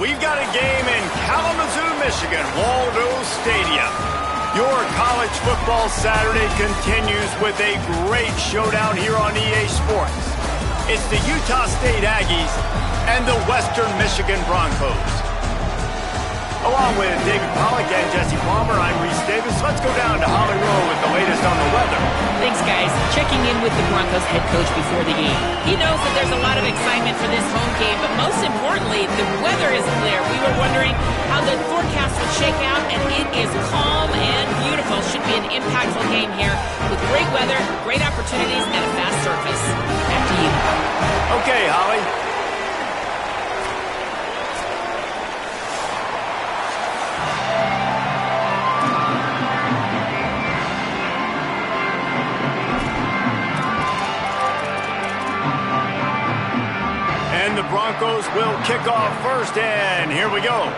We've got a game in Kalamazoo, Michigan, Waldo Stadium. Your college football Saturday continues with a great showdown here on EA Sports. It's the Utah State Aggies and the Western Michigan Broncos. Along with David Pollack and Jesse Palmer, I'm Reese Davis. Let's go down to Holly Rowe with the latest on the weather. Thanks, guys. Checking in with the Broncos head coach before the game. He knows that there's a lot of excitement for this home game, but most importantly, the weather is clear. We were wondering how the forecast would shake out, and it is calm and beautiful. Should be an impactful game here with great weather, great opportunities, and a fast surface. Back to you. Okay, Holly. The Broncos will kick off first, and here we go.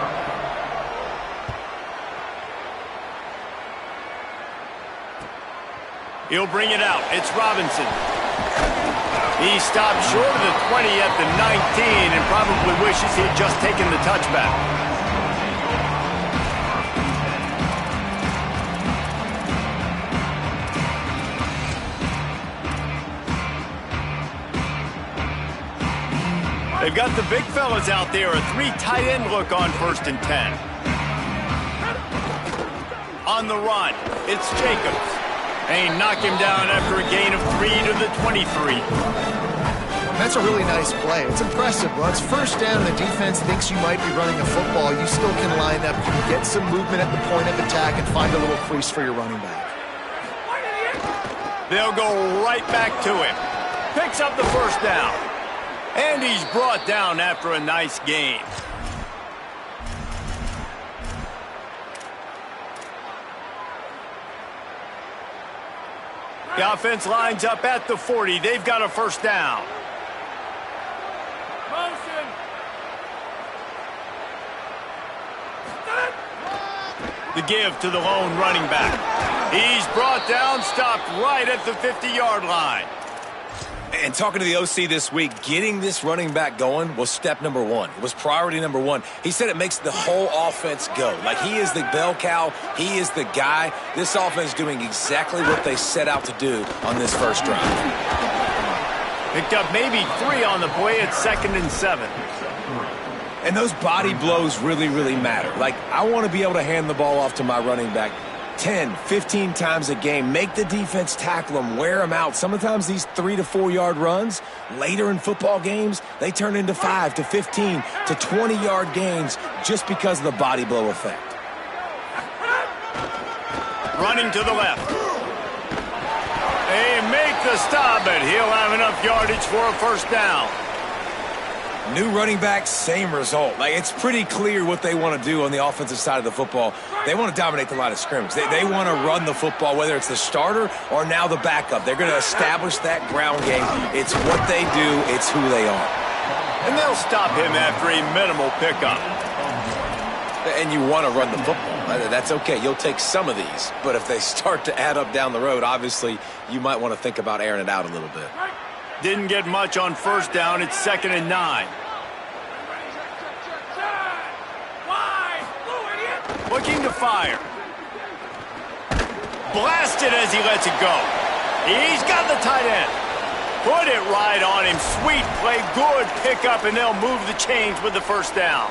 He'll bring it out. It's Robinson. He stopped short of the 20 at the 19 and probably wishes he had just taken the touchback. They've got the big fellas out there, a 3 tight end look on 1st and 10. On the run, it's Jacobs. They knock him down after a gain of 3 to the 23. That's a really nice play. It's impressive. Well, it's 1st down and the defense thinks you might be running a football. You still can line up, you can get some movement at the point of attack and find a little crease for your running back. They'll go right back to him. Picks up the 1st down. And he's brought down after a nice gain. The offense lines up at the 40. They've got a 1st down. Motion. The give to the lone running back. He's brought down, stopped right at the 50-yard line. And talking to the OC this week, getting this running back going was step number one. It was priority number one. He said it makes the whole offense go. Like, he is the bell cow. He is the guy. This offense is doing exactly what they set out to do on this first drive. Picked up maybe 3 on the play at 2nd and 7. And those body blows really, really matter. Like, I want to be able to hand the ball off to my running back 10, 15 times a game. Make the defense tackle them, wear them out. Sometimes these 3 to 4 yard runs later in football games, they turn into 5 to 15 to 20 yard gains just because of the body blow effect. Running to the left. They make the stop, but he'll have enough yardage for a first down. New running back, same result. Like, it's pretty clear what they want to do on the offensive side of the football. They want to dominate the line of scrimmage. They want to run the football, whether it's the starter or now the backup. They're going to establish that ground game. It's what they do. It's who they are. And they'll stop him after a minimal pickup. And you want to run the football. That's okay. You'll take some of these. But if they start to add up down the road, obviously, you might want to think about airing it out a little bit. Didn't get much on first down. It's 2nd and 9. Looking to fire. Blasted as he lets it go. He's got the tight end. Put it right on him. Sweet play. Good pickup, and they'll move the chains with the first down.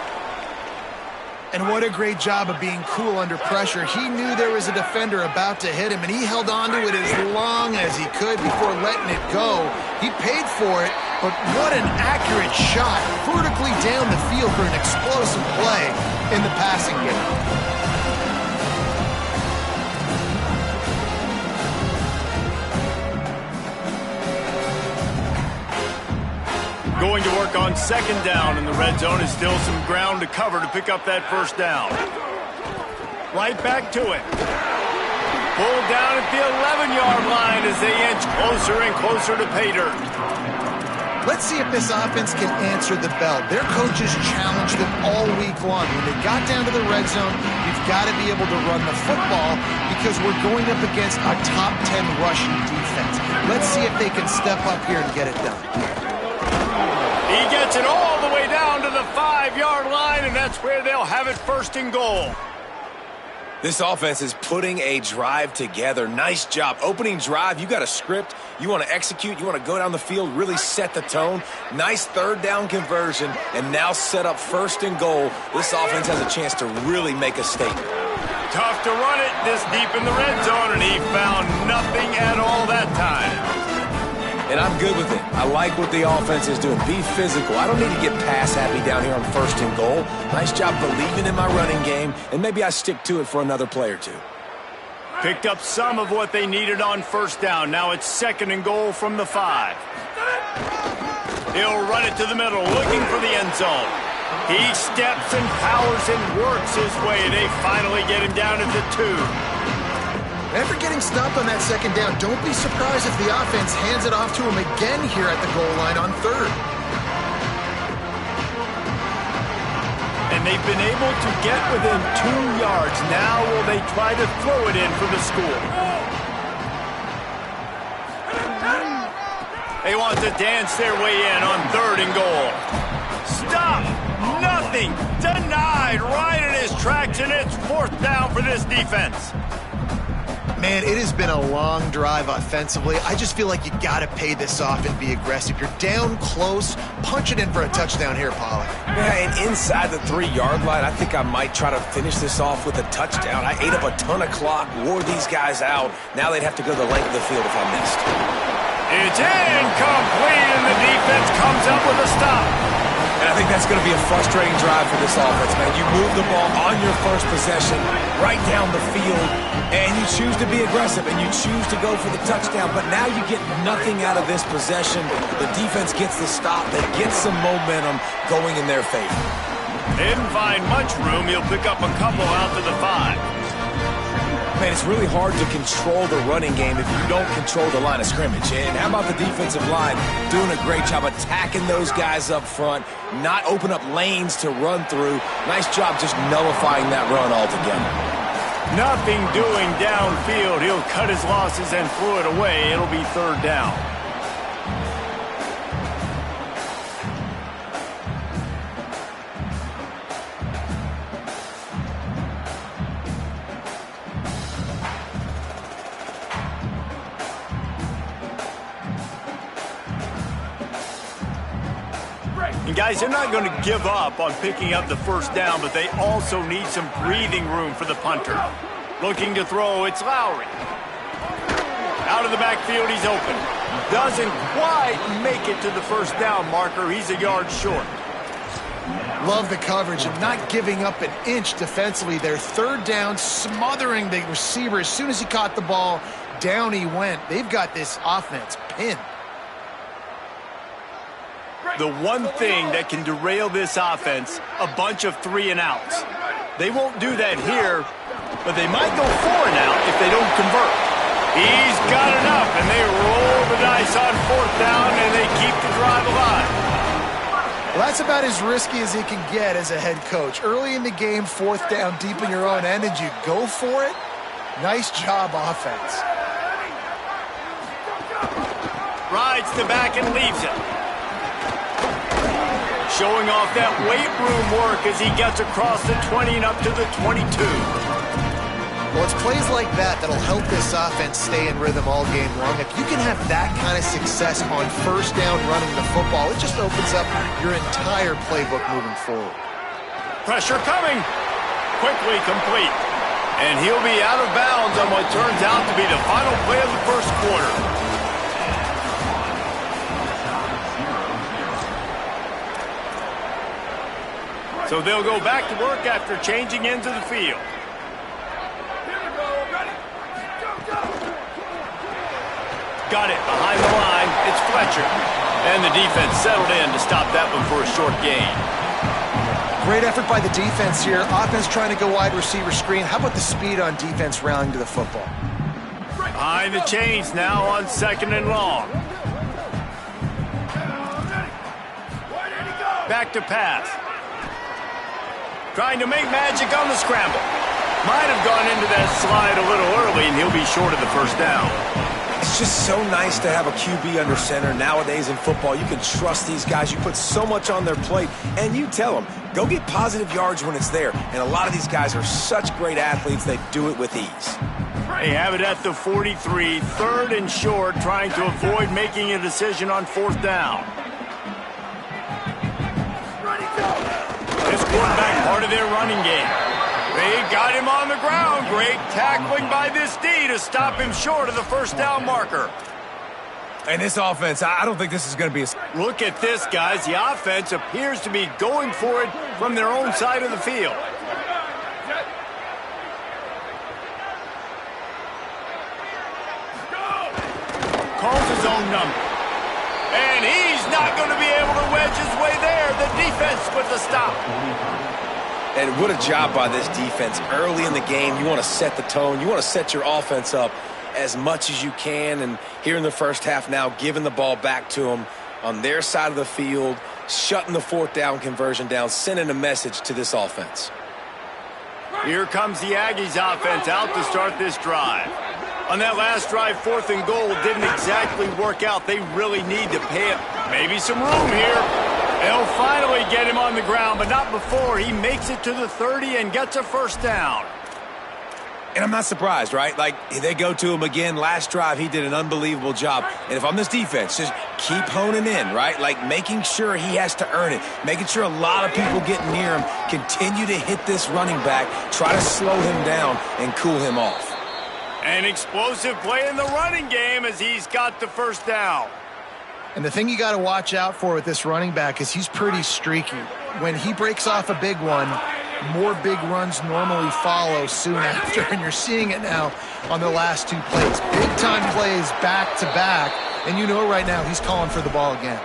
And what a great job of being cool under pressure. He knew there was a defender about to hit him, and he held on to it as long as he could before letting it go. He paid for it, but what an accurate shot vertically down the field for an explosive play in the passing game. Going to work on 2nd down in the red zone. Is still some ground to cover to pick up that first down. Right back to it. Pulled down at the 11-yard line as they inch closer and closer to pay dirt. Let's see if this offense can answer the bell. Their coaches challenged them all week long. When they got down to the red zone, you've got to be able to run the football because we're going up against a top 10 rushing defense. Let's see if they can step up here and get it done. He gets it all the way down to the 5-yard line, and that's where they'll have it 1st and goal. This offense is putting a drive together. Nice job. Opening drive, you got a script. You want to execute. You want to go down the field, really set the tone. Nice 3rd down conversion, and now set up 1st and goal. This offense has a chance to really make a statement. Tough to run it this deep in the red zone, and he found nothing at all that time. And I'm good with it. I like what the offense is doing. Be physical. I don't need to get pass happy down here on 1st and goal. Nice job believing in my running game, and maybe I stick to it for another play or two. Picked up some of what they needed on 1st down. Now it's 2nd and goal from the 5. He'll run it to the middle, looking for the end zone. He steps and powers and works his way. They finally get him down at the 2. After getting stopped on that 2nd down, don't be surprised if the offense hands it off to him again here at the goal line on 3rd. And they've been able to get within 2 yards. Now will they try to throw it in for the score? They want to dance their way in on 3rd and goal. Stop! Nothing! Denied right in his tracks, and it's 4th down for this defense. Man, it has been a long drive offensively. I just feel like you got to pay this off and be aggressive. You're down close. Punch it in for a touchdown here, Pollock. Yeah, and inside the 3-yard line, I think I might try to finish this off with a touchdown. I ate up a ton of clock, wore these guys out. Now they'd have to go the length of the field if I missed. It's incomplete, and the defense comes up with a stop. And I think that's going to be a frustrating drive for this offense, man. You move the ball on your first possession right down the field, and you choose to be aggressive, and you choose to go for the touchdown. But now you get nothing out of this possession. The defense gets the stop. They get some momentum going in their favor. Didn't find much room. He'll pick up a couple out to the 5. Man, it's really hard to control the running game if you don't control the line of scrimmage. And how about the defensive line doing a great job attacking those guys up front, not open up lanes to run through. Nice job just nullifying that run altogether. Nothing doing downfield. He'll cut his losses and throw it away. It'll be third down. And guys, they're not going to give up on picking up the first down, but they also need some breathing room for the punter. Looking to throw, it's Lowry. Out of the backfield, he's open. Doesn't quite make it to the first down marker. He's a yard short. Love the coverage and not giving up an inch defensively. They're third down, smothering the receiver. As soon as he caught the ball, down he went. They've got this offense pinned. The one thing that can derail this offense, a bunch of 3-and-outs. They won't do that here, but they might go 4-and-out if they don't convert. He's got enough, and they roll the dice on fourth down, and they keep the drive alive. Well, that's about as risky as he can get as a head coach. Early in the game, fourth down, deep in your own end, and you go for it? Nice job, offense. Rides the back and leaves it. Showing off that weight room work as he gets across the 20 and up to the 22. Well, it's plays like that that'll help this offense stay in rhythm all game long. If you can have that kind of success on first down running the football, it just opens up your entire playbook moving forward. Pressure coming. Quickly complete. And he'll be out of bounds on what turns out to be the final play of the first quarter. So they'll go back to work after changing into the field. Got it behind the line. It's Fletcher. And the defense settled in to stop that one for a short gain. Great effort by the defense here. Offense trying to go wide receiver screen. How about the speed on defense rallying to the football? Behind the chains now on 2nd and long. Back to pass. Trying to make magic on the scramble. Might have gone into that slide a little early, and he'll be short of the first down. It's just so nice to have a QB under center. Nowadays in football, you can trust these guys. You put so much on their plate, and you tell them, go get positive yards when it's there. And a lot of these guys are such great athletes, they do it with ease. They have it at the 43, 3rd and short, trying to avoid making a decision on 4th down. This quarterback part of their running game. They got him on the ground. Great tackling by this D to stop him short of the first down marker. And this offense, I don't think this is going to be a... Look at this, guys. The offense appears to be going for it from their own side of the field. Calls his own number. And he's not going to be able to wedge his way there. The defense with the stop. And what a job by this defense. Early in the game, you want to set the tone. You want to set your offense up as much as you can. And here in the first half now, giving the ball back to them on their side of the field, shutting the 4th down conversion down, sending a message to this offense. Here comes the Aggies offense out to start this drive. On that last drive, 4th and goal didn't exactly work out. They really need to pay it. Maybe some room here. They'll finally get him on the ground, but not before he makes it to the 30 and gets a first down. And I'm not surprised, right? Like, they go to him again. Last drive, he did an unbelievable job. And if I'm this defense, just keep honing in, right? Like, making sure he has to earn it. Making sure a lot of people get near him. Continue to hit this running back. Try to slow him down and cool him off. An explosive play in the running game as he's got the first down. And the thing you got to watch out for with this running back is he's pretty streaky. When he breaks off a big one, more big runs normally follow soon after, and you're seeing it now on the last 2 plays. Big-time plays back-to-back, and you know right now he's calling for the ball again.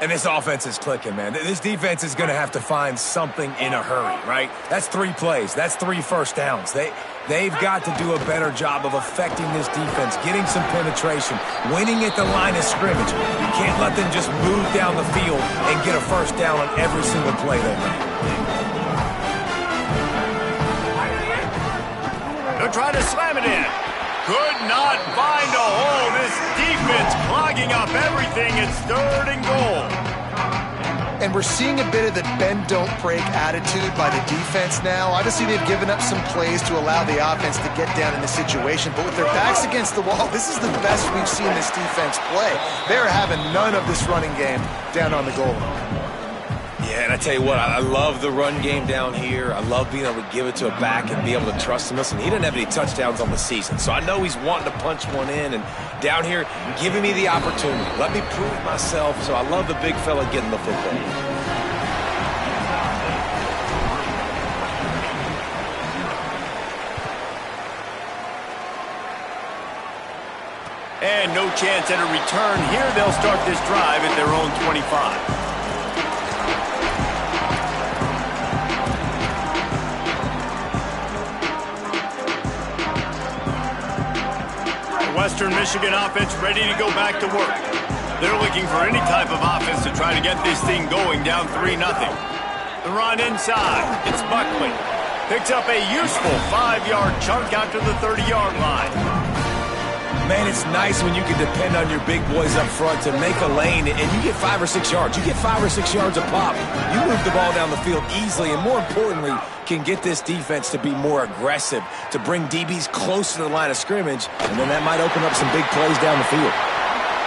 And this offense is clicking, man. This defense is going to have to find something in a hurry, right? That's 3 plays. That's 3 first downs. They've got to do a better job of affecting this defense, getting some penetration, winning at the line of scrimmage. You can't let them just move down the field and get a first down on every single play they make. They'll try to slam it in. Could not find a hole. This defense clogging up everything. It's 3rd and goal. And we're seeing a bit of the bend-don't-break attitude by the defense now. Obviously, they've given up some plays to allow the offense to get down in the situation. But with their backs against the wall, this is the best we've seen this defense play. They're having none of this running game down on the goal line. Yeah, and I tell you what, I love the run game down here. I love being able to give it to a back and be able to trust him. Listen, he didn't have any touchdowns on the season, so I know he's wanting to punch one in. And down here, giving me the opportunity. Let me prove myself. So I love the big fella getting the football. And no chance at a return here. They'll start this drive at their own 25. Western Michigan offense ready to go back to work. They're looking for any type of offense to try to get this thing going, down 3-0. The run inside. It's Buckley. Picks up a useful 5-yard chunk out to the 30-yard line. Man, it's nice when you can depend on your big boys up front to make a lane, and you get 5 or 6 yards. You get 5 or 6 yards a pop. You move the ball down the field easily, and more importantly, can get this defense to be more aggressive, to bring DBs close to the line of scrimmage, and then that might open up some big plays down the field.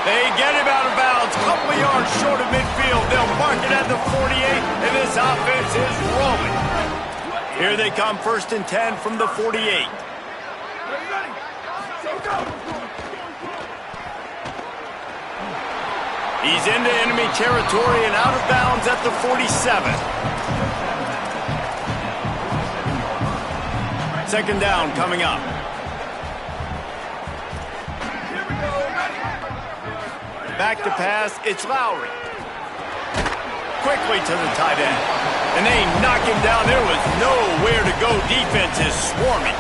They get him out of bounds, couple of yards short of midfield. They'll mark it at the 48, and this offense is rolling. Here they come, 1st and 10 from the 48. He's into enemy territory and out of bounds at the 47. 2nd down coming up. Back to pass, it's Lowry. Quickly to the tight end. And they knock him down. There was nowhere to go. Defense is swarming.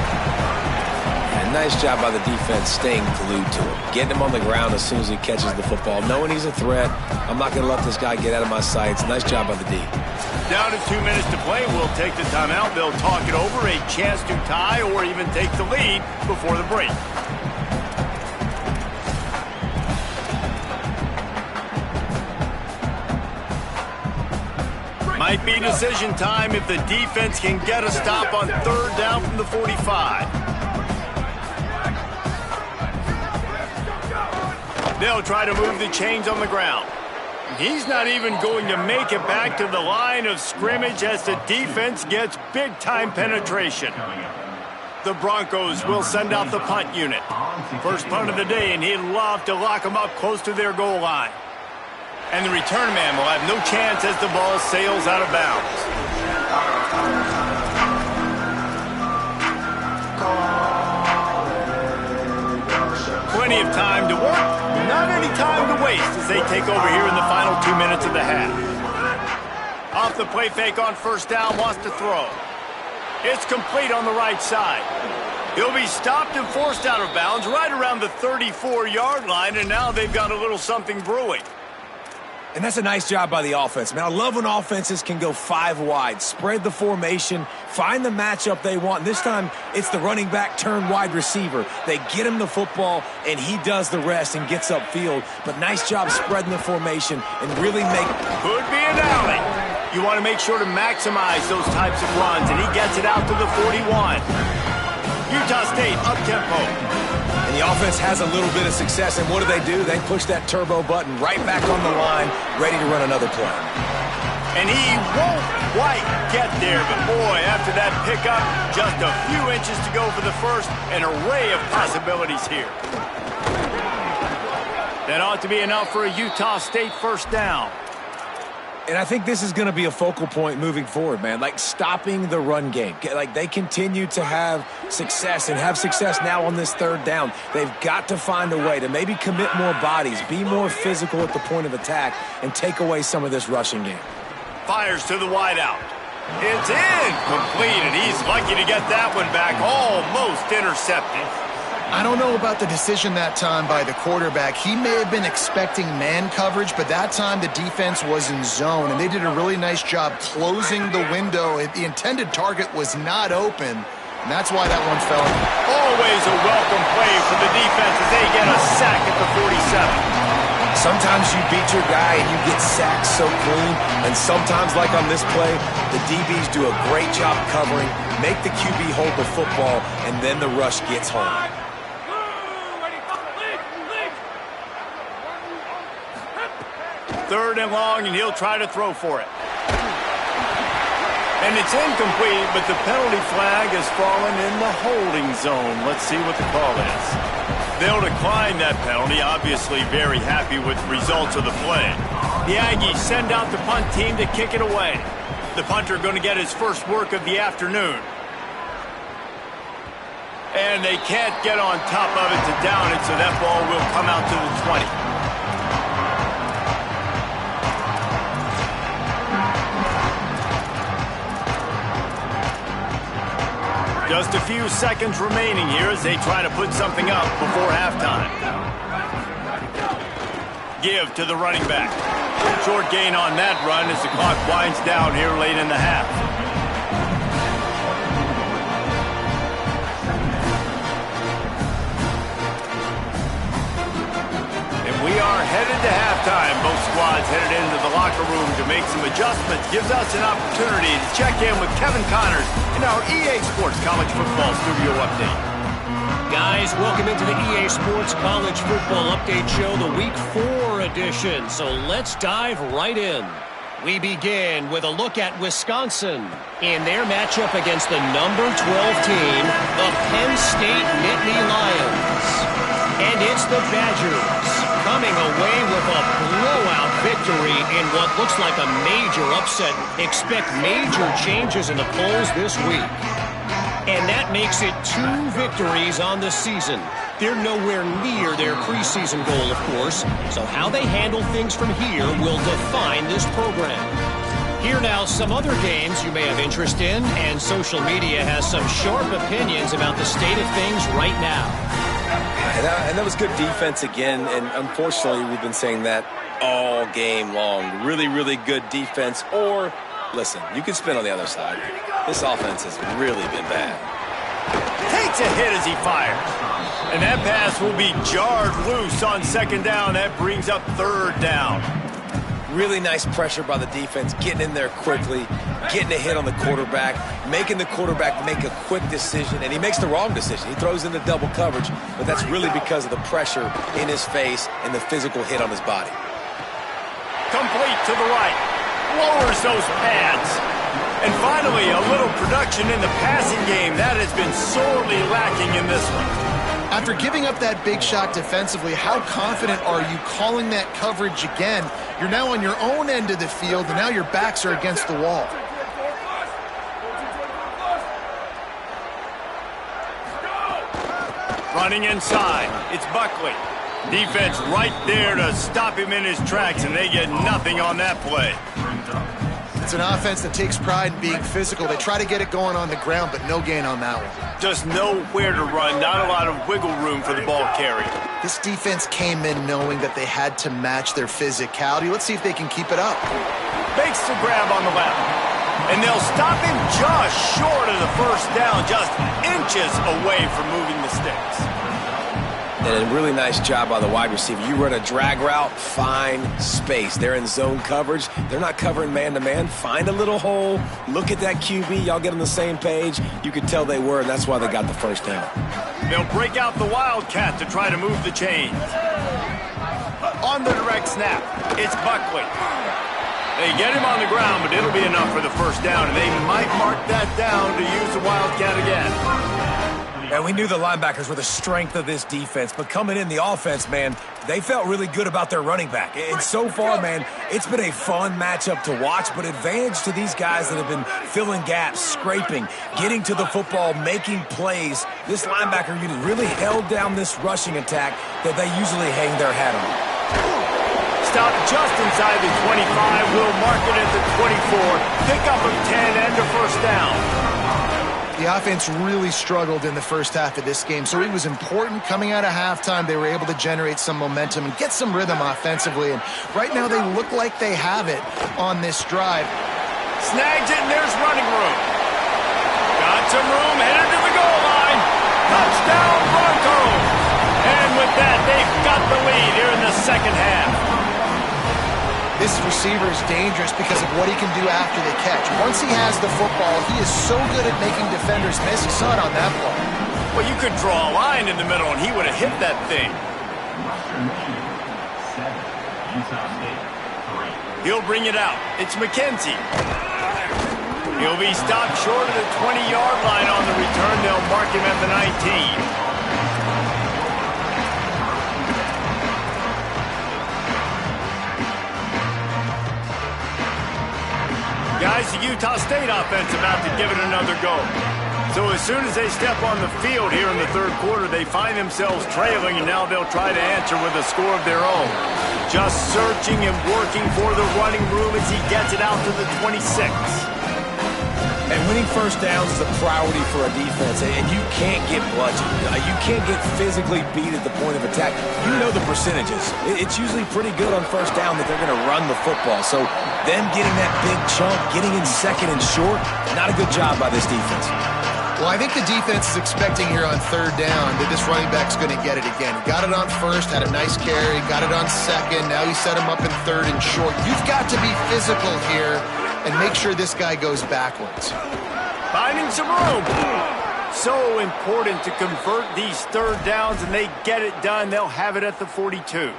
And nice job by the defense staying glued to him. Getting him on the ground as soon as he catches the football. Knowing he's a threat. I'm not going to let this guy get out of my sights. Nice job by the D. Down to 2 minutes to play. We'll take the timeout. They'll talk it over. A chance to tie or even take the lead before the break. Might be decision time if the defense can get a stop on 3rd down from the 45. They'll try to move the chains on the ground. He's not even going to make it back to the line of scrimmage as the defense gets big-time penetration. The Broncos will send out the punt unit. First punt of the day, and he'd love to lock them up close to their goal line. And the return man will have no chance as the ball sails out of bounds. Plenty of time to work, not any time to waste as they take over here in the final 2 minutes of the half. Off the play fake on 1st down, wants to throw. It's complete on the right side. He'll be stopped and forced out of bounds right around the 34-yard line, and now they've got a little something brewing. And that's a nice job by the offense, man. I love when offenses can go 5 wide, spread the formation, find the matchup they want. This time, it's the running back turned wide receiver. They get him the football, and he does the rest and gets upfield. But nice job spreading the formation and really make... Could be an alley. You want to make sure to maximize those types of runs, and he gets it out to the 41. Utah State up-tempo. And the offense has a little bit of success, and what do? They push that turbo button right back on the line, ready to run another play. And he won't quite get there, but boy, after that pickup, just a few inches to go for the first, an array of possibilities here. That ought to be enough for a Utah State 1st down. And I think this is going to be a focal point moving forward, man. Like stopping the run game. Like they continue to have success and have success now on this 3rd down. They've got to find a way to maybe commit more bodies, be more physical at the point of attack, and take away some of this rushing game. Fires to the wideout. It's incomplete, and he's lucky to get that one back, almost intercepted. I don't know about the decision that time by the quarterback. He may have been expecting man coverage, but that time the defense was in zone, and they did a really nice job closing the window. The intended target was not open, And that's why that one fell. Always a welcome play for the defense as they get a sack at the 47. Sometimes you beat your guy and you get sacked so clean, and sometimes, like on this play, the DBs do a great job covering, make the QB hold the football, and then the rush gets home. Third and long, and he'll try to throw for it. And it's incomplete, but the penalty flag has fallen in the holding zone. Let's see what the call is. They'll decline that penalty, obviously very happy with the results of the play. The Aggies send out the punt team to kick it away. The punter going to get his first work of the afternoon. And they can't get on top of it to down it, so that ball will come out to the 20. Just a few seconds remaining here as they try to put something up before halftime. Give to the running back. Short gain on that run as the clock winds down here late in the half. And we are headed to halftime. Both squads headed into the locker room to make some adjustments. Gives us an opportunity to check in with Kevin Connors in our EA Sports College Football Studio Update. Guys, welcome into the EA Sports College Football Update Show, the Week 4 edition. So let's dive right in. We begin with a look at Wisconsin in their matchup against the number 12 team, the Penn State Nittany Lions. And it's the Badgers coming away with a blowout victory in what looks like a major upset. Expect major changes in the polls this week. And that makes it 2 victories on the season. They're nowhere near their preseason goal, of course. So how they handle things from here will define this program. Here now, some other games you may have interest in, and social media has some sharp opinions about the state of things right now. And that was good defense again, and unfortunately we've been saying that all game long. Really, really good defense, or, listen, you can spin on the other side. This offense has really been bad. Takes a hit as he fires. And that pass will be jarred loose on second down. That brings up third down. Really nice pressure by the defense, getting in there quickly, getting a hit on the quarterback, making the quarterback make a quick decision, and he makes the wrong decision. He throws into double coverage, but that's really because of the pressure in his face and the physical hit on his body. Complete to the right. Lowers those pads. And finally, a little production in the passing game. That has been sorely lacking in this one. After giving up that big shot defensively, how confident are you calling that coverage again? You're now on your own end of the field, and now your backs are against the wall. Running inside, it's Buckley. Defense right there to stop him in his tracks, and they get nothing on that play. It's an offense that takes pride in being physical. They try to get it going on the ground, but no gain on that one. Just nowhere to run, not a lot of wiggle room for the ball carrier. This defense came in knowing that they had to match their physicality. Let's see if they can keep it up. Fakes the grab on the left. And they'll stop him just short of the first down, just inches away from moving the sticks. And a really nice job by the wide receiver. You run a drag route, find space. They're in zone coverage. They're not covering man-to-man. Find a little hole. Look at that QB. Y'all get on the same page. You could tell they were, and that's why they got the first down. They'll break out the Wildcat to try to move the chains. On the direct snap, it's Buckley. They get him on the ground, but it'll be enough for the first down, and they might mark that down to use the Wildcat again. And we knew the linebackers were the strength of this defense, but coming in the offense, man, they felt really good about their running back. And so far, man, it's been a fun matchup to watch, but advantage to these guys that have been filling gaps, scraping, getting to the football, making plays. This linebacker unit really held down this rushing attack that they usually hang their hat on. Stop just inside the 25. We'll mark it at the 24. Pickup of 10 and a first down. The offense really struggled in the first half of this game, so it was important coming out of halftime. They were able to generate some momentum and get some rhythm offensively, and right now they look like they have it on this drive. Snags it, and there's running room. Got some room, headed to the Touchdown Broncos! And with that, they've got the lead here in the second half. This receiver is dangerous because of what he can do after the catch. Once he has the football, he is so good at making defenders miss. You saw it on that play. Well, you could draw a line in the middle, and he would have hit that thing. He'll bring it out. It's McKenzie. He'll be stopped short of the 20-yard line on the return. They'll mark him at the 19. Guys, the Utah State offense about to give it another go. So as soon as they step on the field here in the third quarter, they find themselves trailing, and now they'll try to answer with a score of their own. Just searching and working for the running room as he gets it out to the 26. And winning first downs is a priority for a defense, and you can't get bludgeoned. You can't get physically beat at the point of attack. You know the percentages. It's usually pretty good on first down that they're going to run the football. So them getting that big chunk, getting in second and short, not a good job by this defense. Well, I think the defense is expecting here on third down that this running back's going to get it again. He got it on first, had a nice carry, got it on second. Now he set him up in third and short. You've got to be physical here and make sure this guy goes backwards. Finding some room. So important to convert these third downs, and they get it done. They'll have it at the 42.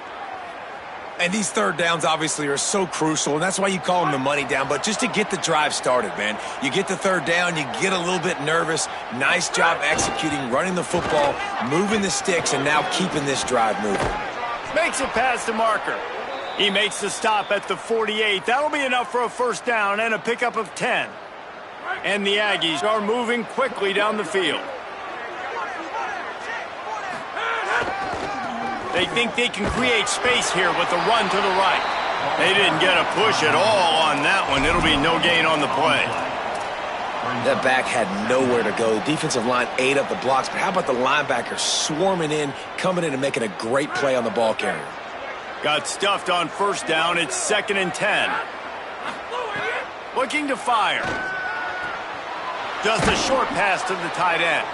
And these third downs obviously are so crucial, and that's why you call them the money down. But just to get the drive started, man, you get the third down, you get a little bit nervous. Nice job executing, running the football, moving the sticks, and now keeping this drive moving. Makes it past the marker. He makes the stop at the 48. That'll be enough for a first down and a pickup of 10. And the Aggies are moving quickly down the field. They think they can create space here with the run to the right. They didn't get a push at all on that one. It'll be no gain on the play. That back had nowhere to go. The defensive line ate up the blocks, but how about the linebacker swarming in, coming in and making a great play on the ball carrier? Got stuffed on first down. It's 2nd and 10. Looking to fire. Just a short pass to the tight end.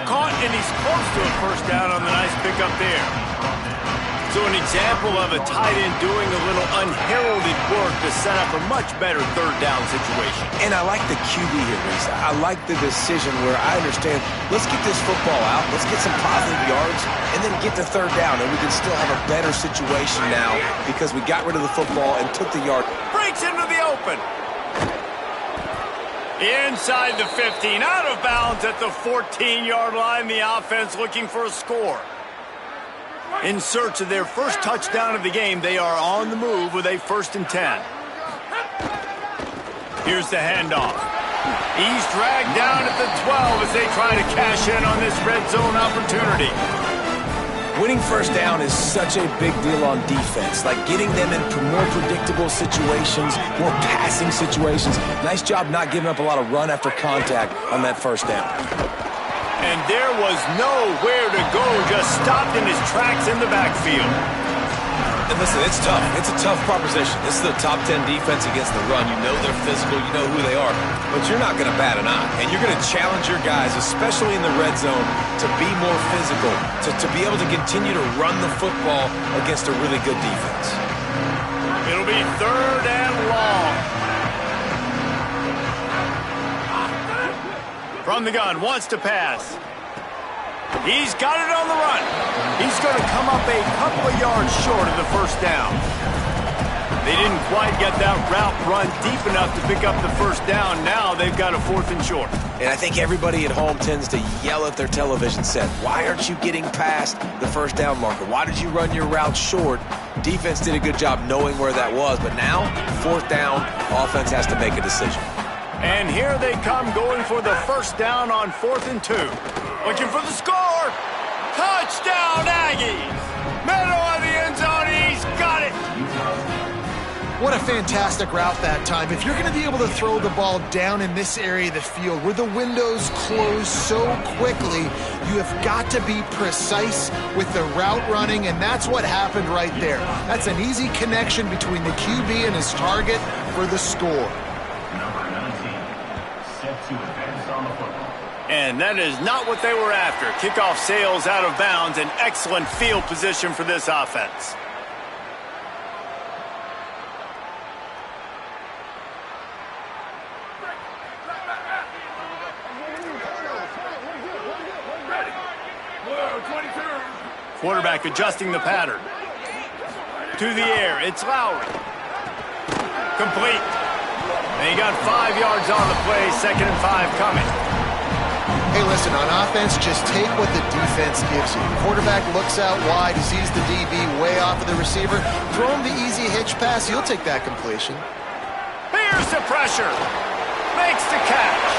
Caught, and he's close to a first down on the nice pickup there. So an example of a tight end doing a little unheralded work to set up a much better third down situation. And I like the QB here, Reese. I like the decision where I understand, let's get this football out, let's get some positive yards, and then get the third down, and we can still have a better situation now because we got rid of the football and took the yard. Breaks into the open. Inside the 15, out of bounds at the 14-yard line. The offense looking for a score. In search of their first touchdown of the game, they are on the move with a 1st and 10. Here's the handoff. He's dragged down at the 12 as they try to cash in on this red zone opportunity. Winning first down is such a big deal on defense, like getting them in more predictable situations, more passing situations. Nice job not giving up a lot of run after contact on that first down. And there was nowhere to go, just stopped in his tracks in the backfield. And listen, it's tough. It's a tough proposition. This is the top 10 defense against the run. You know they're physical. You know who they are. But you're not going to bat an eye. And you're going to challenge your guys, especially in the red zone, to be more physical, to be able to continue to run the football against a really good defense. It'll be 3rd and long. From the gun, wants to pass. He's got it on the run. He's going to come up a couple of yards short of the first down. They didn't quite get that route run deep enough to pick up the first down. Now they've got a 4th and short. And I think everybody at home tends to yell at their television set. Why aren't you getting past the first down marker? Why did you run your route short? Defense did a good job knowing where that was. But now, 4th down, offense has to make a decision. And here they come going for the first down on 4th and 2. Looking for the score. Touchdown, Aggies. Middle of the end zone. He's got it. What a fantastic route that time. If you're going to be able to throw the ball down in this area of the field where the windows close so quickly, you have got to be precise with the route running, and that's what happened right there. That's an easy connection between the QB and his target for the score. Number 19, set to advance on the football. And that is not what they were after. Kickoff sails out of bounds, and excellent field position for this offense. Quarterback adjusting the pattern. To the air, it's Lowry. Complete. And he got 5 yards on the play, 2nd and 5 coming. Hey, listen, on offense, just take what the defense gives you. Quarterback looks out wide, he sees the DB way off of the receiver. Throw him the easy hitch pass, he'll take that completion. Here's the pressure. Makes the catch.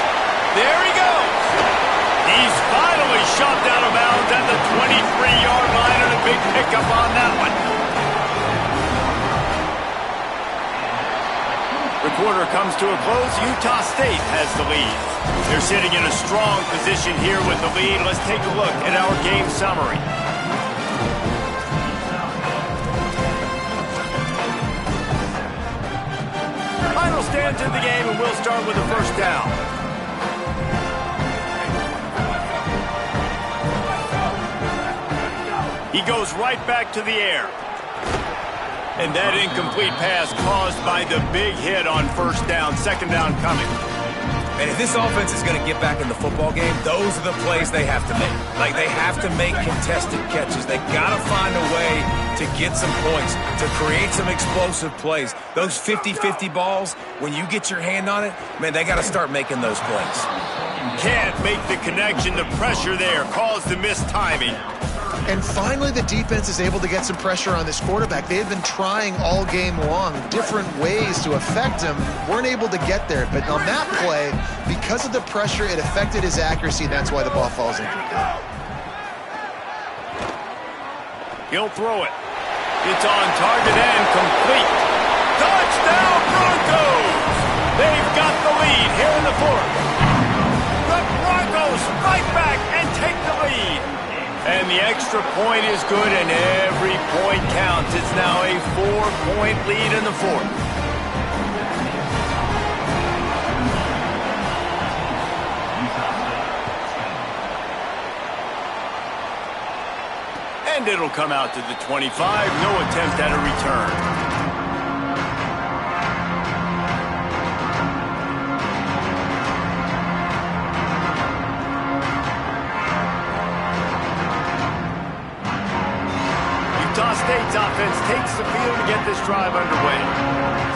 There he goes. He's finally shoved out of bounds at the 23-yard line, and a big pickup on that one. The quarter comes to a close. Utah State has the lead. They're sitting in a strong position here with the lead. Let's take a look at our game summary. Final stands in the game, and we'll start with the first down. He goes right back to the air. And that incomplete pass caused by the big hit on first down. 2nd down coming. And if this offense is going to get back in the football game, those are the plays they have to make. Like, they have to make contested catches. They got to find a way to get some points, to create some explosive plays. Those 50-50 balls, when you get your hand on it, man, they got to start making those plays. Can't make the connection. The pressure there caused the missed timing. And finally, the defense is able to get some pressure on this quarterback. They had been trying all game long, different ways to affect him. Weren't able to get there. But on that play, because of the pressure, it affected his accuracy, and that's why the ball falls incomplete. He'll throw it. It's on target and complete. Touchdown, Broncos! They've got the lead here in the 4th. The Broncos fight back and take the lead. And the extra point is good, and every point counts. It's now a 4-point lead in the 4th. And it'll come out to the 25. No attempt at a return. Utah State's offense takes the field to get this drive underway.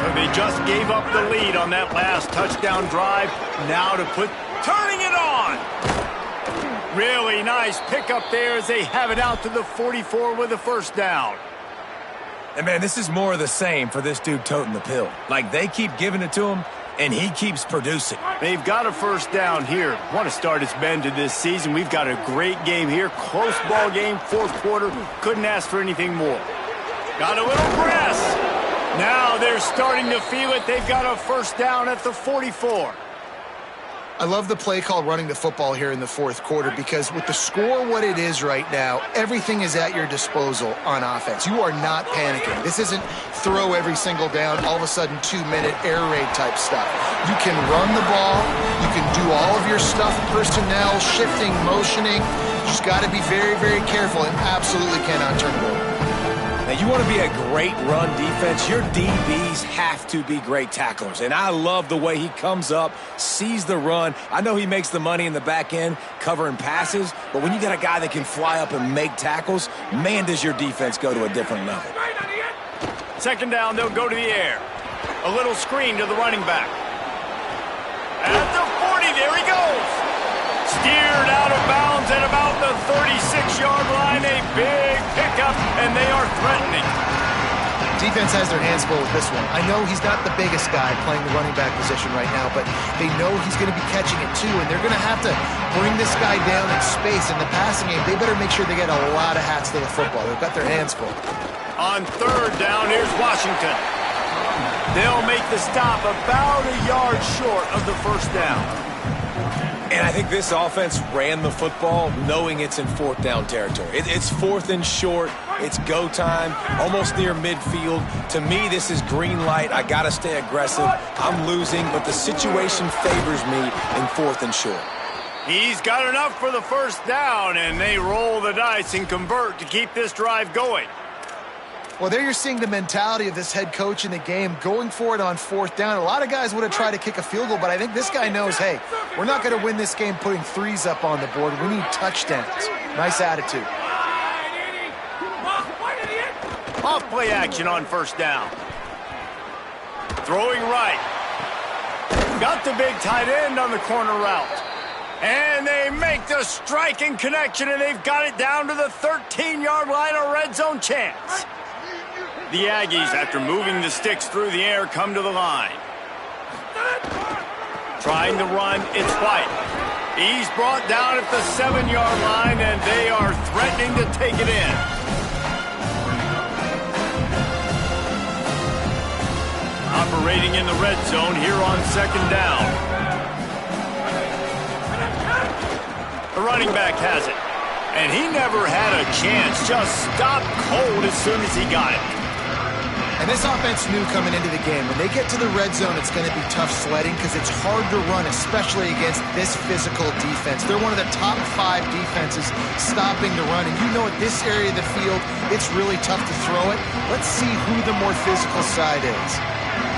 So they just gave up the lead on that last touchdown drive. Now to turning it on. Really nice pickup there as they have it out to the 44 with a first down. And, man, this is more of the same for this dude toting the pill. Like, they keep giving it to him, and he keeps producing. They've got a first down here. What a start it's been to this season. We've got a great game here. Close ball game, 4th quarter. Couldn't ask for anything more. Got a little press. Now they're starting to feel it. They've got a first down at the 44. I love the play call running the football here in the 4th quarter because with the score what it is right now, everything is at your disposal on offense. You are not panicking. This isn't throw every single down, all of a sudden 2-minute air raid type stuff. You can run the ball. You can do all of your stuff, personnel, shifting, motioning. You just got to be very, very careful and absolutely cannot turn it over. Now, you want to be a great run defense, your DBs have to be great tacklers. And I love the way he comes up, sees the run. I know he makes the money in the back end covering passes, but when you got a guy that can fly up and make tackles, man, does your defense go to a different level. 2nd down, they'll go to the air. A little screen to the running back. At the 40, there he goes. Steered out of bounds at about the 36-yard line. A big pickup, and they are threatening. Defense has their hands full with this one. I know he's not the biggest guy playing the running back position right now, but they know he's going to be catching it too, and they're going to have to bring this guy down in space. In the passing game, they better make sure they get a lot of hats to the football. They've got their hands full. On 3rd down, here's Washington. They'll make the stop about a yard short of the first down. And I think this offense ran the football knowing it's in 4th down territory. It's 4th and short. It's go time, almost near midfield. To me, this is green light. I got to stay aggressive. I'm losing, but the situation favors me in 4th and short. He's got enough for the first down, and they roll the dice and convert to keep this drive going. Well, there you're seeing the mentality of this head coach in the game, going for it on fourth down. A lot of guys would have tried to kick a field goal, but I think this guy knows, hey, we're not going to win this game putting threes up on the board. We need touchdowns. Nice attitude. Off play action on first down. Throwing right. Got the big tight end on the corner route. And they make the striking connection, and they've got it down to the 13-yard line, a red zone chance. The Aggies, after moving the sticks through the air, come to the line. Trying to run, it's White. He's brought down at the 7-yard line, and they are threatening to take it in. Operating in the red zone here on second down. The running back has it. And he never had a chance. Just stopped cold as soon as he got it. And this offense knew coming into the game, when they get to the red zone, it's going to be tough sledding because it's hard to run, especially against this physical defense. They're one of the top 5 defenses stopping the run. And you know at this area of the field, it's really tough to throw it. Let's see who the more physical side is.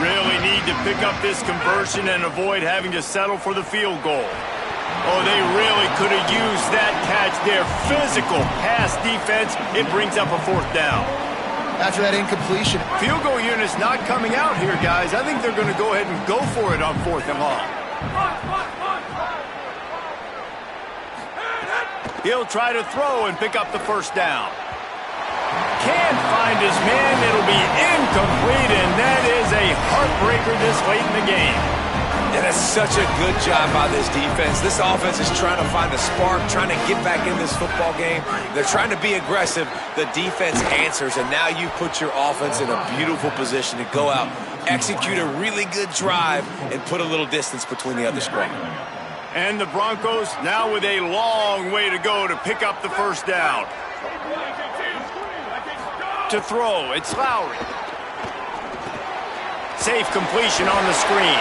Really need to pick up this conversion and avoid having to settle for the field goal. Oh, they really could have used that catch there. Physical pass defense. It brings up a fourth down. After that incompletion. Field goal unit's not coming out here, guys. I think they're going to go ahead and go for it on fourth and long. He'll try to throw and pick up the first down. Can't find his man. It'll be incomplete, and that is a heartbreaker this late in the game. And that's such a good job by this defense. This offense is trying to find a spark, trying to get back in this football game. They're trying to be aggressive. The defense answers, and now you put your offense in a beautiful position to go out, execute a really good drive, and put a little distance between the other squad. And the Broncos now with a long way to go to pick up the first down. To throw, it's Lowry. Safe completion on the screen.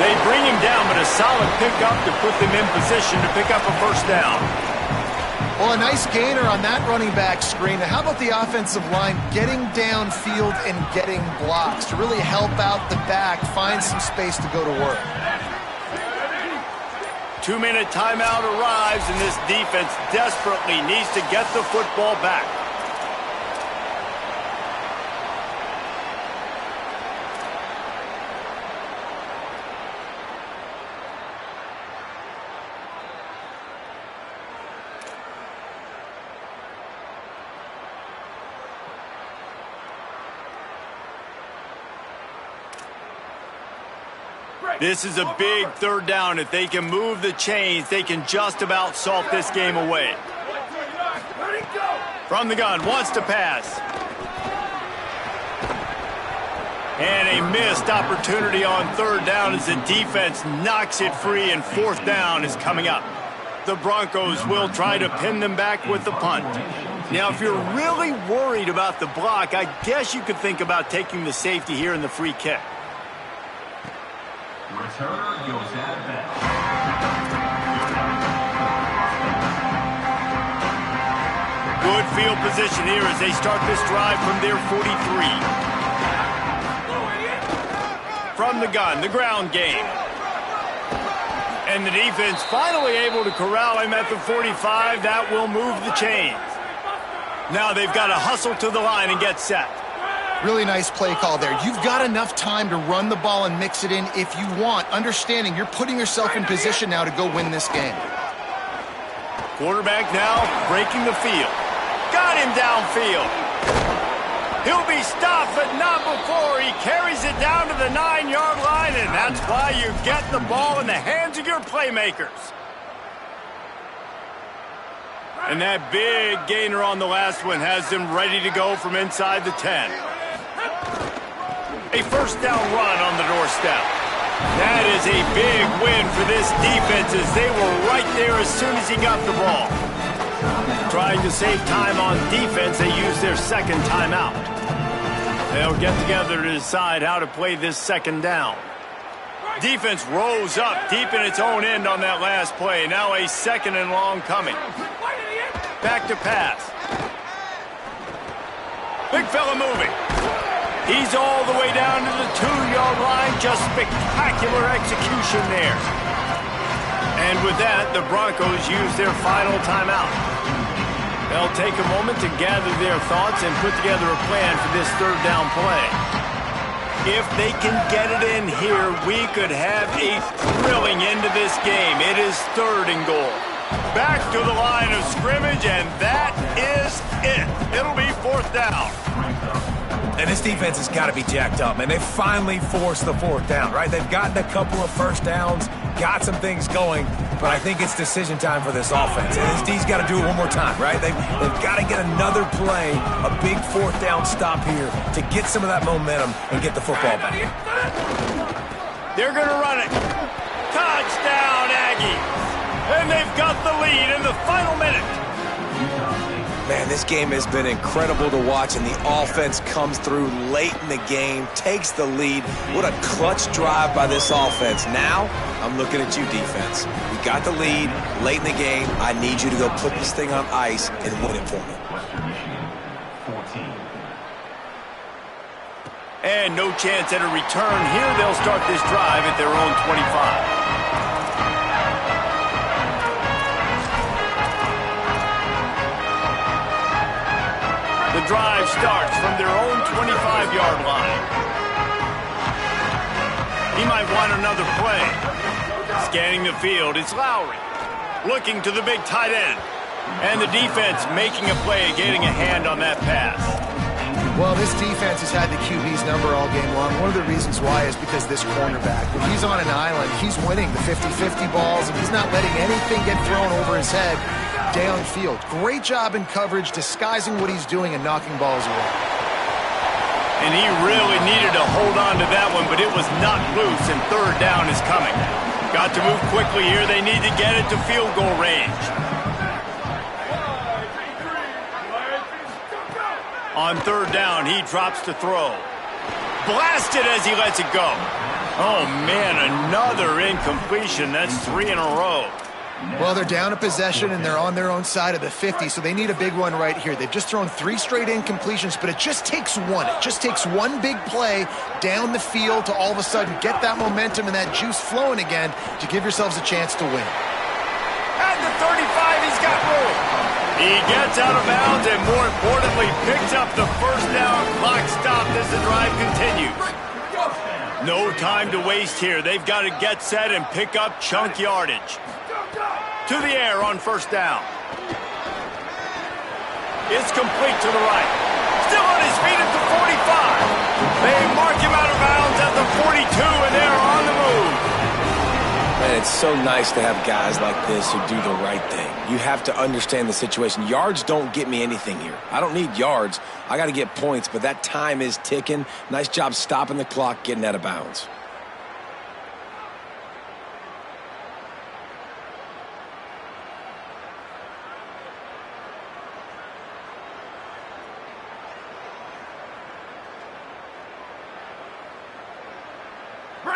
They bring him down, but a solid pickup to put them in position to pick up a first down. Well, a nice gainer on that running back screen. Now, how about the offensive line getting downfield and getting blocks to really help out the back, find some space to go to work? 2-minute timeout arrives, and this defense desperately needs to get the football back. This is a big third down. If they can move the chains, they can just about salt this game away. From the gun, wants to pass. And a missed opportunity on third down as the defense knocks it free, and fourth down is coming up. The Broncos will try to pin them back with the punt. Now, if you're really worried about the block, I guess you could think about taking the safety here in the free kick. Returner goes at bat. Good field position here as they start this drive from their 43. From the gun, the ground game. And the defense finally able to corral him at the 45. That will move the chains. Now they've got to hustle to the line and get set. Really nice play call there. You've got enough time to run the ball and mix it in if you want, understanding you're putting yourself in position now to go win this game. Quarterback now breaking the field. Got him downfield. He'll be stopped, but not before. He carries it down to the 9-yard line, and that's why you get the ball in the hands of your playmakers. And that big gainer on the last one has them ready to go from inside the 10. A first down run on the doorstep. That is a big win for this defense as they were right there as soon as he got the ball. Trying to save time on defense, they use their second timeout. They'll get together to decide how to play this second down. Defense rose up deep in its own end on that last play. Now a 2nd and long coming. Back to pass. Big fella moving. He's all the way down to the 2-yard line. Just spectacular execution there. And with that, the Broncos use their final timeout. They'll take a moment to gather their thoughts and put together a plan for this 3rd down play. If they can get it in here, we could have a thrilling end to this game. It is 3rd and goal. Back to the line of scrimmage, and that is it. It'll be 4th down. And this defense has got to be jacked up, man. They finally forced the 4th down, right? They've gotten a couple of first downs, got some things going, but I think it's decision time for this offense. And this D's got to do it one more time, right? They've got to get another play, a big 4th down stop here to get some of that momentum and get the football back. They're going to run it. Touchdown, Aggies. And they've got the lead in the final minute. Man, this game has been incredible to watch, and the offense comes through late in the game, takes the lead. What a clutch drive by this offense. Now, I'm looking at you, defense. We got the lead late in the game. I need you to go put this thing on ice and win it for me. And no chance at a return here. They'll start this drive at their own 25. The drive starts from their own 25-yard line. He might want another play. Scanning the field, it's Lowry. Looking to the big tight end. And the defense making a play, getting a hand on that pass. Well, this defense has had the QB's number all game long. One of the reasons why is because this cornerback, when he's on an island, he's winning the 50-50 balls, and he's not letting anything get thrown over his head downfield. Great job in coverage, disguising what he's doing and knocking balls away. And he really needed to hold on to that one, but it was not loose, and 3rd down is coming. Got to move quickly here. They need to get it to field goal range. On 3rd down, he drops to throw. Blasted as he lets it go. Oh, man, another incompletion. That's 3 in a row. Well, they're down a possession, and they're on their own side of the 50, so they need a big one right here. They've just thrown 3 straight incompletions, but it just takes one. It just takes one big play down the field to all of a sudden get that momentum and that juice flowing again to give yourselves a chance to win. At the 35, he's got room. He gets out of bounds and, more importantly, picks up the 1st down. Clock stopped as the drive continues. No time to waste here. They've got to get set and pick up chunk yardage. To the air on 1st down. It's complete to the right. Still on his feet at the 45. They mark him out of bounds at the 42, and they're on the move. Man, it's so nice to have guys like this who do the right thing. You have to understand the situation. Yards don't get me anything here. I don't need yards. I got to get points, but that time is ticking. Nice job stopping the clock, getting out of bounds.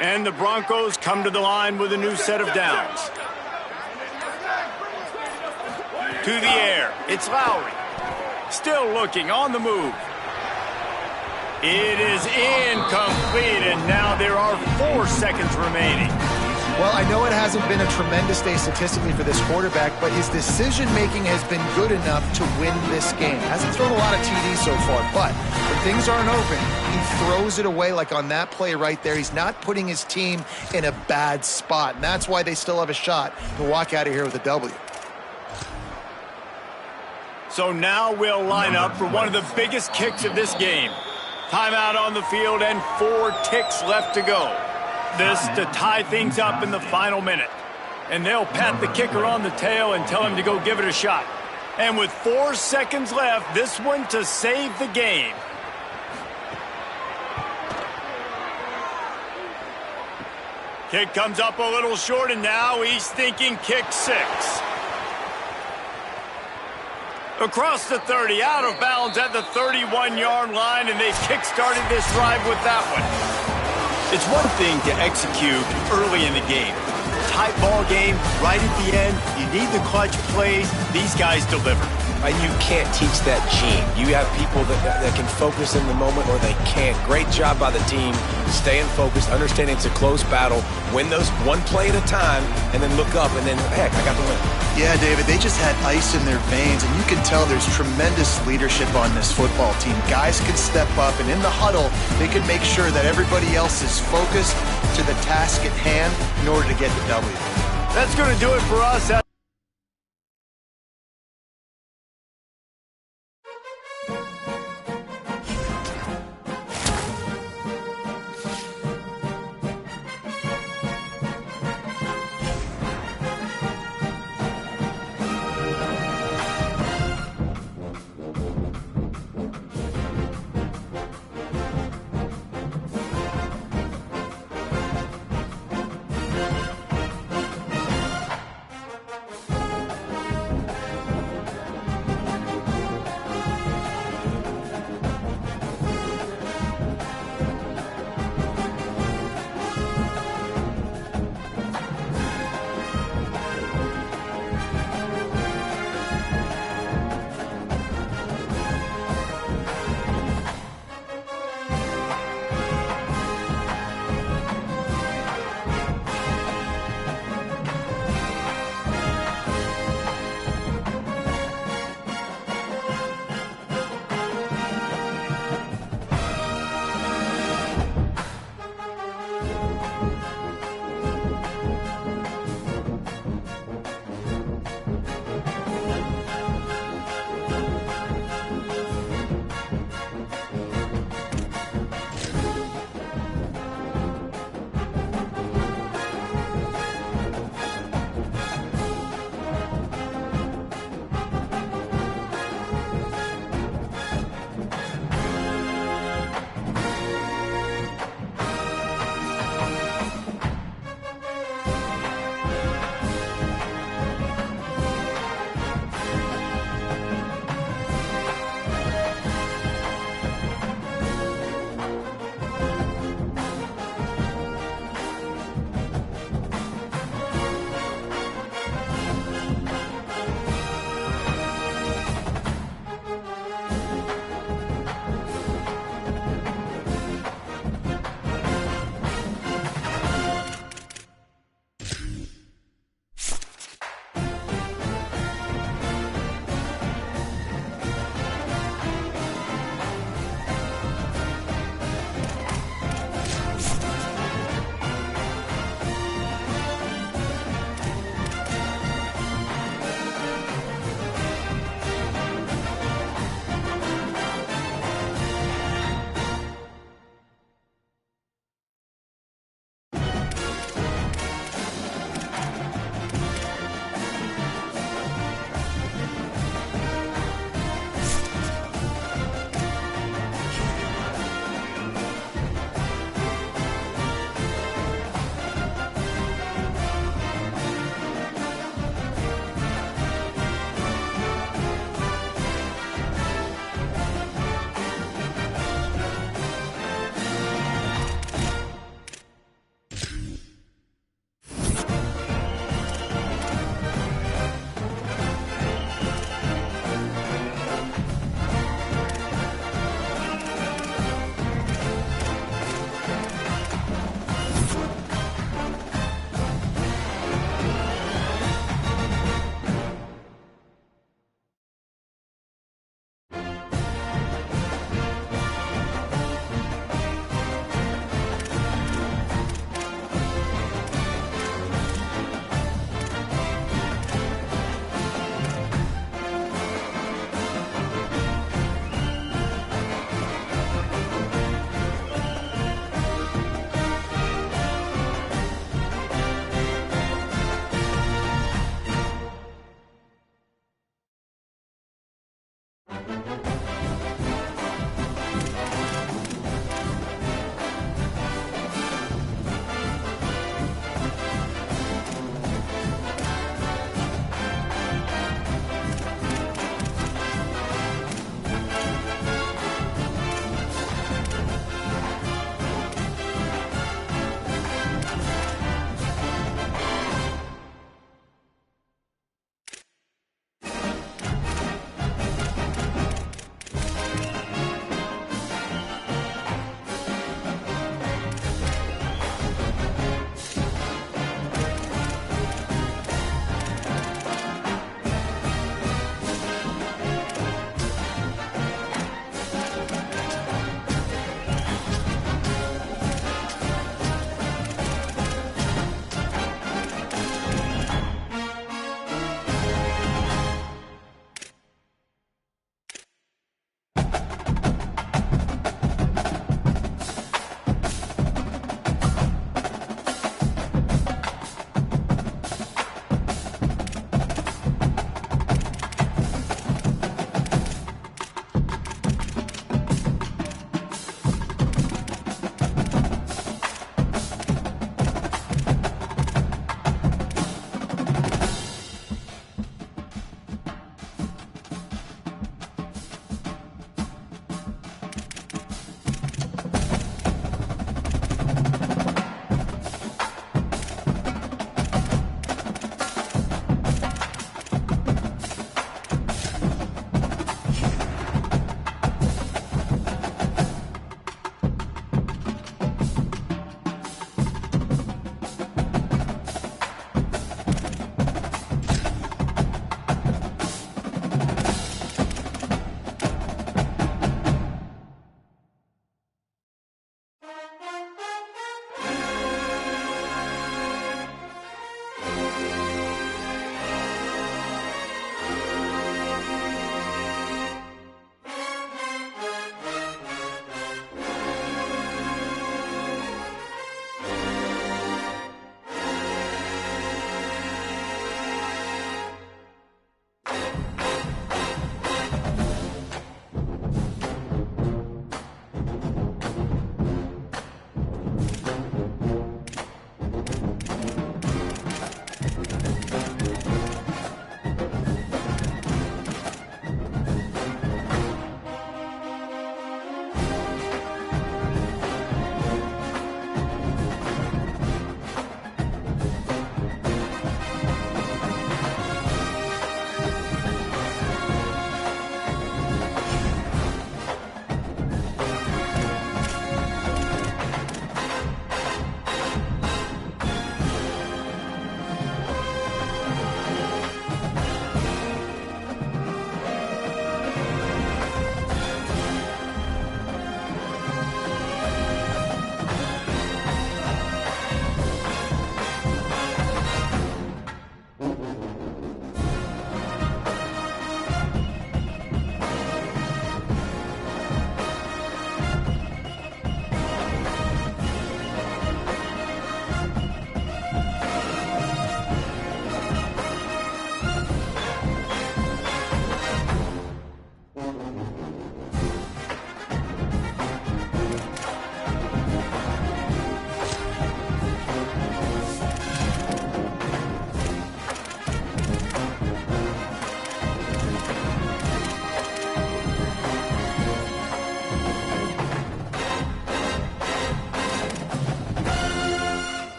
And the Broncos come to the line with a new set of downs. To the air, it's Lowry. Still looking, on the move. It is incomplete, and now there are 4 seconds remaining. Well, I know it hasn't been a tremendous day statistically for this quarterback, but his decision-making has been good enough to win this game. Hasn't thrown a lot of TDs so far, but when things aren't open, he throws it away like on that play right there. He's not putting his team in a bad spot, and that's why they still have a shot to walk out of here with a W. So now we'll line up for one of the biggest kicks of this game. Timeout on the field and 4 ticks left to go. This to tie things up in the final minute. And they'll pat the kicker on the tail and tell him to go give it a shot. And with 4 seconds left, this one to save the game. Kick comes up a little short, and now he's thinking kick 6. Across the 30, out of bounds at the 31-yard line, and they've kick-started this drive with that one. It's one thing to execute early in the game. Tight ball game, right at the end, you need the clutch plays. These guys deliver. And you can't teach that gene. You have people that can focus in the moment or they can't. Great job by the team, staying focused, understanding it's a close battle, win those one play at a time, and then look up, and then, heck, I got the win. Yeah, David, they just had ice in their veins, and you can tell there's tremendous leadership on this football team. Guys can step up, and in the huddle, they can make sure that everybody else is focused to the task at hand in order to get the W. That's going to do it for us.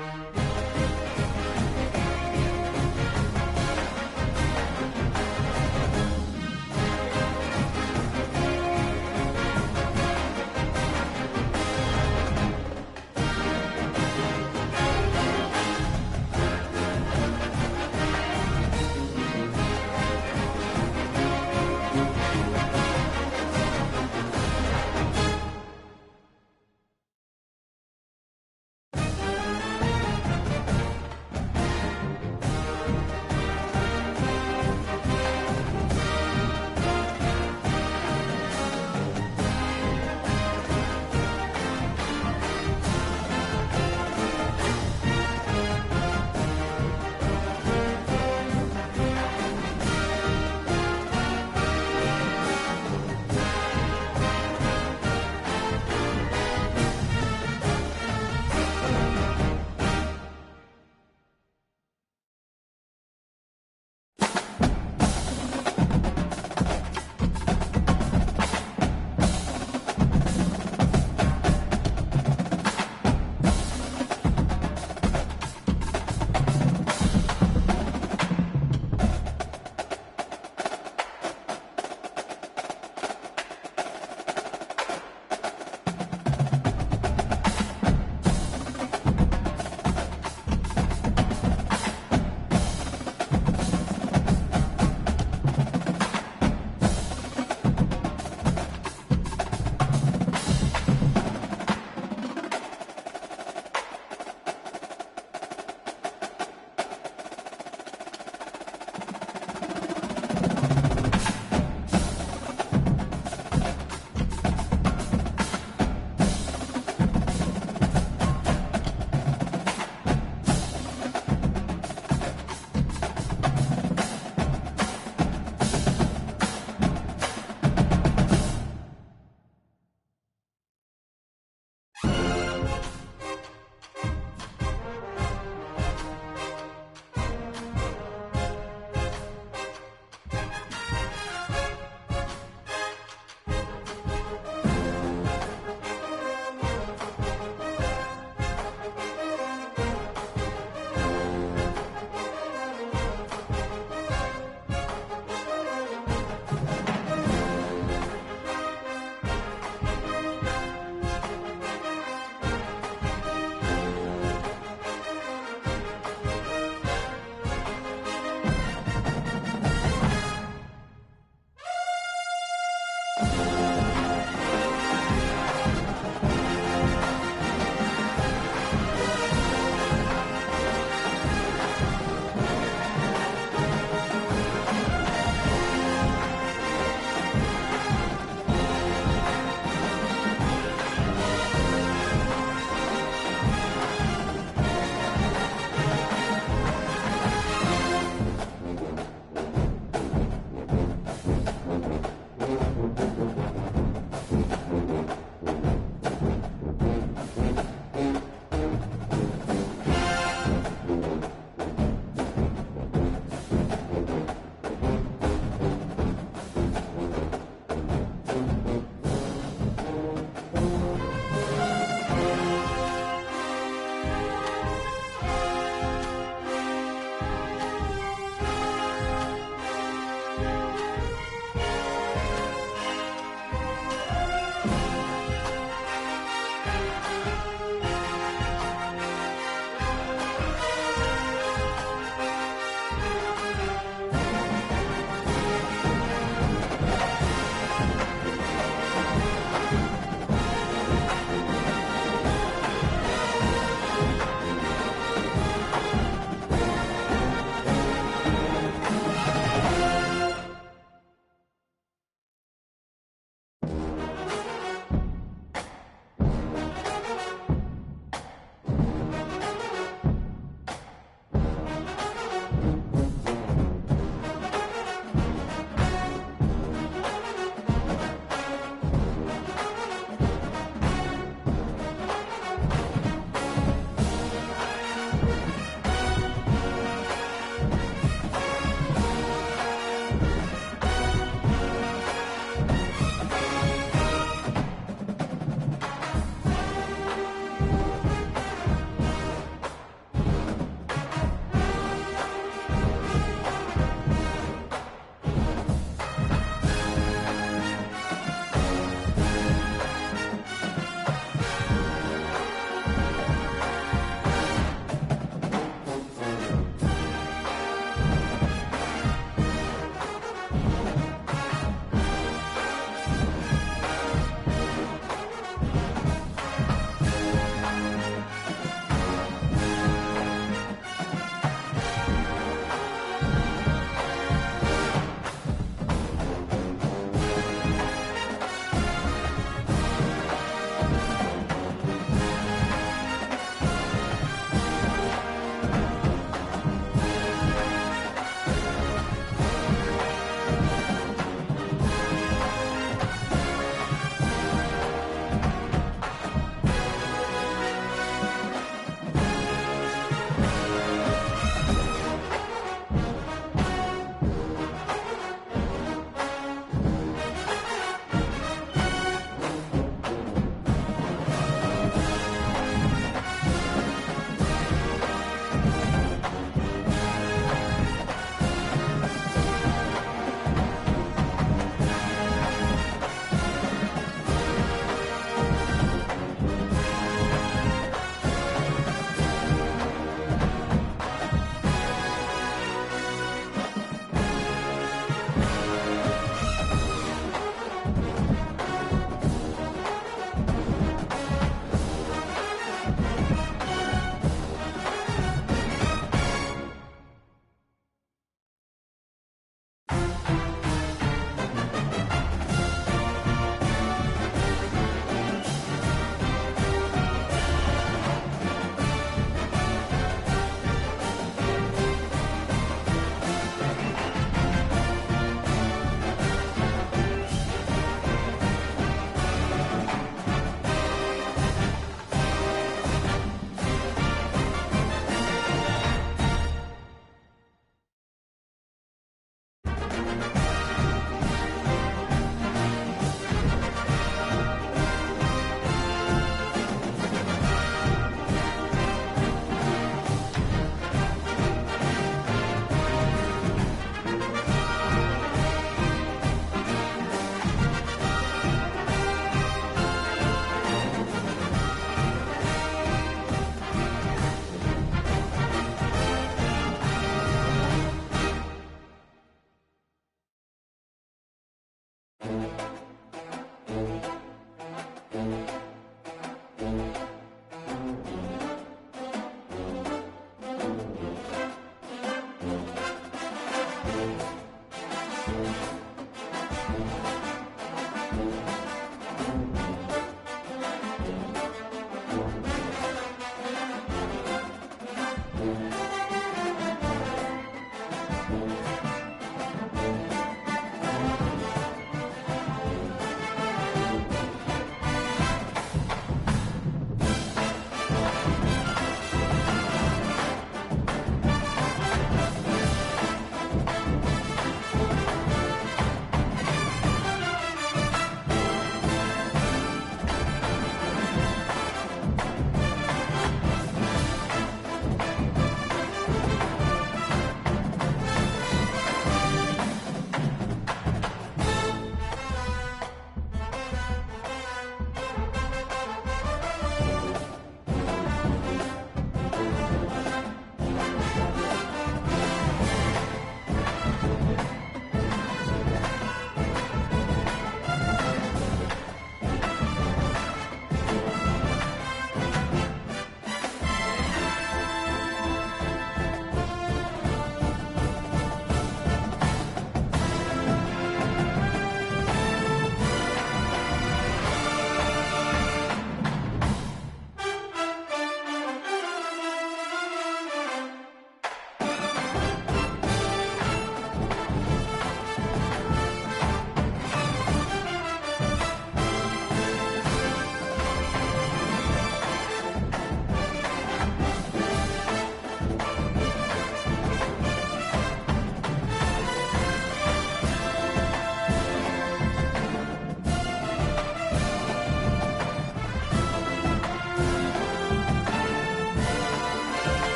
it.